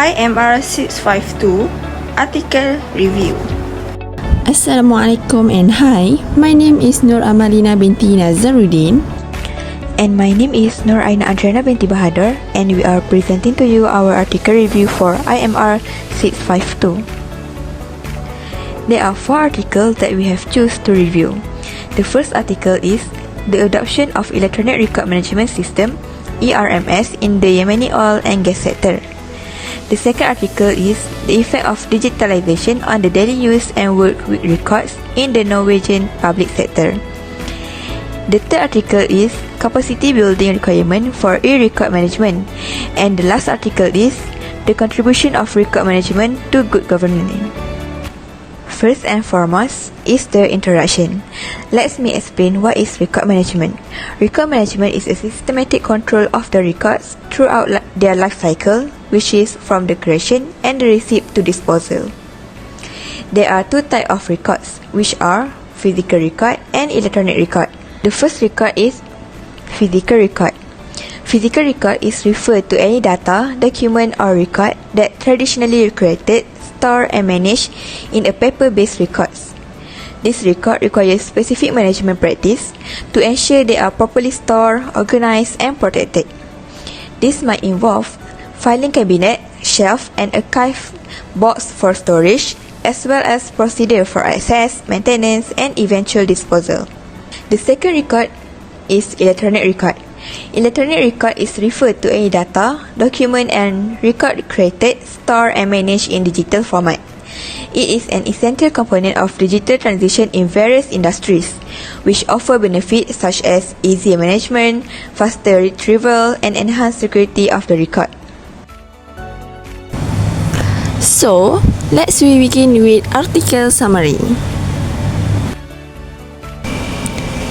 IMR652 Article Review. Assalamualaikum and hi, my name is Nur Amalina binti Nazaruddin. And my name is Nur Aina Adriana binti Bahadur, and we are presenting to you our article review for IMR652. There are 4 articles that we have chosen to review. The first article is the adoption of Electronic Record Management System (ERMS) in the Yemeni oil and gas sector. The second article is the effect of digitalization on the daily use and work with records in the Norwegian public sector. The third article is capacity building requirement for e-record management, and the last article is the contribution of record management to good governance. First and foremost is the introduction. Let me explain what is record management. Record management is a systematic control of the records throughout their life cycle, which is from the creation and the receipt to disposal. There are 2 types of records, which are physical record and electronic record. The first record is physical record. Physical record is referred to any data, document or record that traditionally created, stored and managed in a paper-based records. This record requires specific management practice to ensure they are properly stored, organized and protected. This might involve filing cabinet, shelf and archive box for storage, as well as procedure for access, maintenance and eventual disposal. The second record is electronic record. Electronic record is referred to any data, document and record created, stored and managed in digital format. It is an essential component of digital transition in various industries, which offer benefits such as easier management, faster retrieval and enhanced security of the record. So, let's begin with article summary.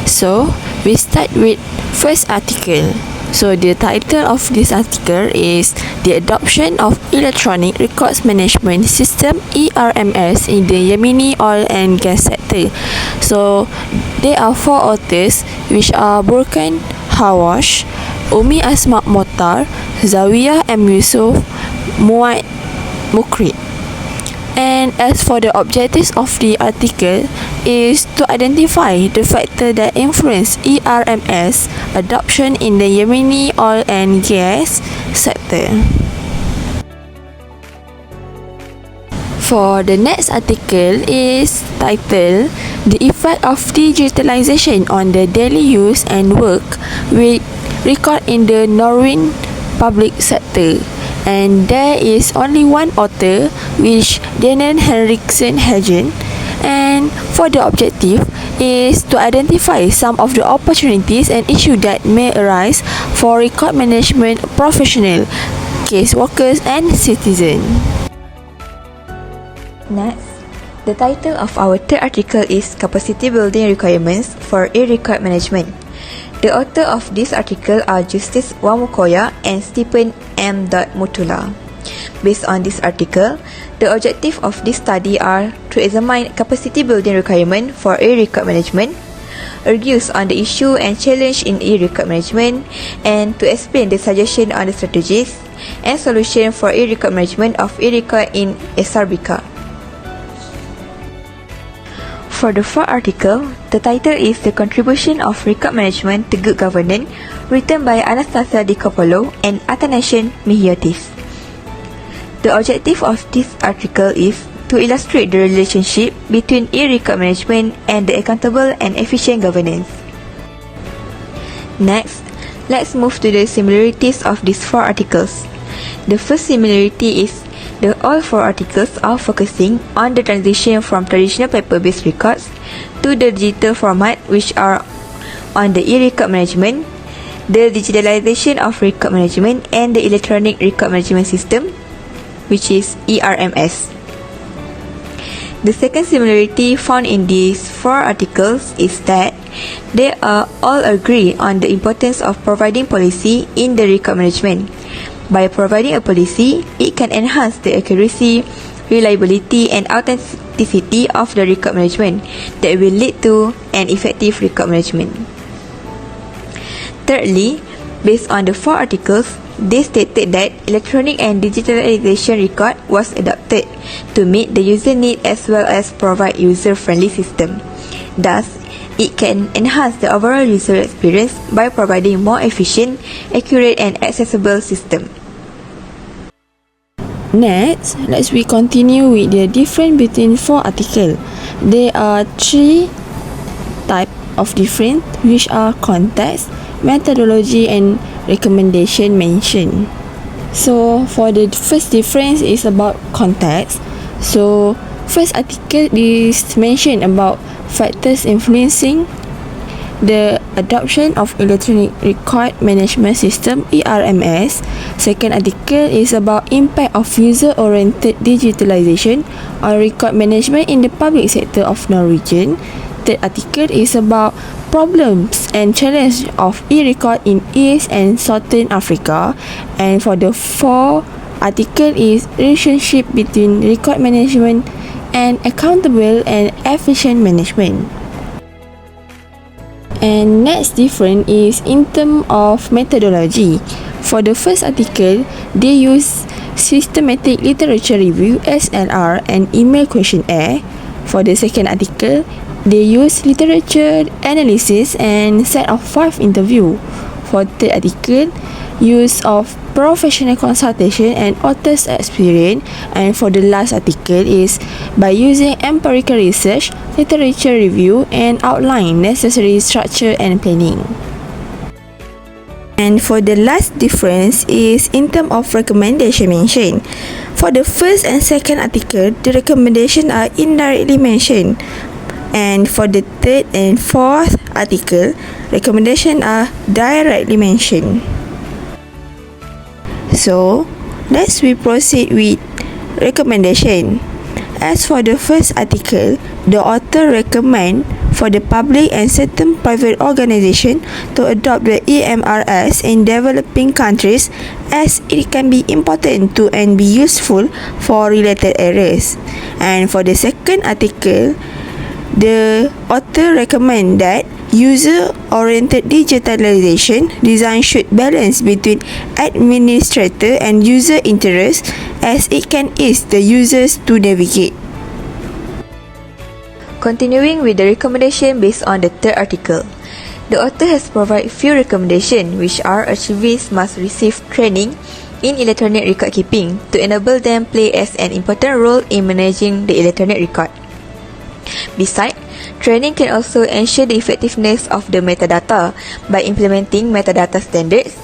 So, we start with first article. So, the title of this article is The Adoption of Electronic Records Management System (ERMS) in the Yemeni Oil and Gas Sector. So, there are 4 authors, which are Burkan Hawash, Umi Asma Motar, Zawiyah M. Yusuf, Muad Mukri. And as for the objectives of the article is to identify the factor that influence ERMS adoption in the Yemeni oil and gas sector. For the next article is titled The Effect of Digitalization on the Daily Use and Work with Record in the Norwegian Public Sector. And there is only one author, which Daniel Henriksen Hagen, and for the objective is to identify some of the opportunities and issues that may arise for record management professional, case workers and citizens. Next, the title of our third article is Capacity Building Requirements for E-Record Management. The author of this article are Justice Wamukoya and Stephen M. Mutula. Based on this article, the objective of this study are to examine capacity building requirement for e-record management, argues on the issue and challenge in e-record management, and to explain the suggestion on the strategies and solution for e-record management of e-record in SRBK. For the fourth article, the title is The Contribution of Record Management to Good Governance, written by Anastasia Dikopolo and Athanasian Mihiotis. The objective of this article is to illustrate the relationship between e-record management and the accountable and efficient governance. Next, let's move to the similarities of these 4 articles. The first similarity is all 4 articles are focusing on the transition from traditional paper-based records to the digital format, which are on the e-record management, the digitalization of record management, and the electronic record management system, which is ERMS. The second similarity found in these 4 articles is that they all agree on the importance of providing policy in the record management. By providing a policy, it can enhance the accuracy, reliability and authenticity of the record management that will lead to an effective record management. Thirdly, based on the 4 articles, they stated that electronic and digitalization record was adopted to meet the user need as well as provide user-friendly system. Thus, it can enhance the overall user experience by providing more efficient, accurate and accessible system. Next, let's we continue with the difference between four articles. There are three types of difference, which are context, methodology and recommendation mentioned. So for the first difference is about context. So first article is mentioned about factors influencing the adoption of electronic record management system (ERMS). Second article is about impact of user-oriented digitalization on record management in the public sector of Norwegian. Third article is about problems and challenges of e-record in East and Southern Africa. And for the fourth article is relationship between record management and accountable and efficient management. And next difference is in terms of methodology. For the first article, they use systematic literature review (SLR) and email questionnaire. For the second article, they use literature analysis and set of 5 interview. For third article, use of professional consultation and author's experience. And for the last article is by using empirical research, literature review and outline necessary structure and planning. And for the last difference is in terms of recommendation mentioned. For the first and second article, the recommendation are indirectly mentioned. And for the third and fourth article, recommendation are directly mentioned. So, let's we proceed with recommendation. As for the first article, the author recommend for the public and certain private organization to adopt the EMRS in developing countries as it can be important to and be useful for related areas. And for the second article, the author recommend that user-oriented digitalization design should balance between administrator and user interest as it can ease the users to navigate. Continuing with the recommendation based on the third article, the author has provided few recommendations which are archivists must receive training in electronic record keeping to enable them play as an important role in managing the electronic record. Besides, training can also ensure the effectiveness of the metadata by implementing metadata standards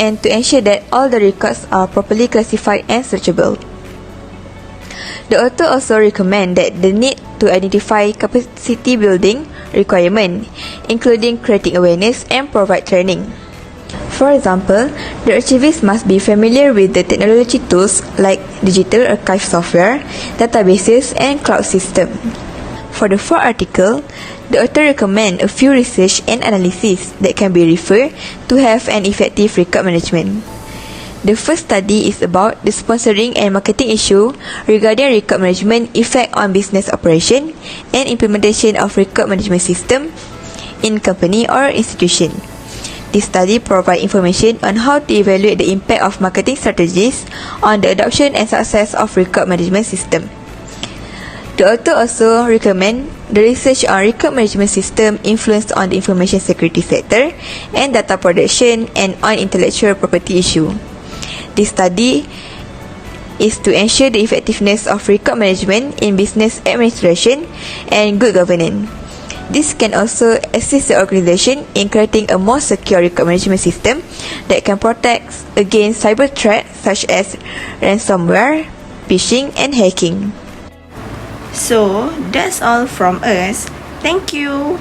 and to ensure that all the records are properly classified and searchable. The author also recommend that the need to identify capacity building requirement, including creating awareness and provide training. For example, the archivist must be familiar with the technology tools like digital archive software, databases, and cloud system. For the fourth article, the author recommend a few research and analysis that can be referred to have an effective record management. The first study is about the sponsoring and marketing issue regarding record management effect on business operation and implementation of record management system in company or institution. This study provides information on how to evaluate the impact of marketing strategies on the adoption and success of record management system. The author also recommend the research on record management system influence on the information security sector and data protection and on intellectual property issue. This study is to ensure the effectiveness of record management in business administration and good governance. This can also assist the organization in creating a more secure record management system that can protect against cyber threats such as ransomware, phishing, and hacking. So, that's all from us. Thank you.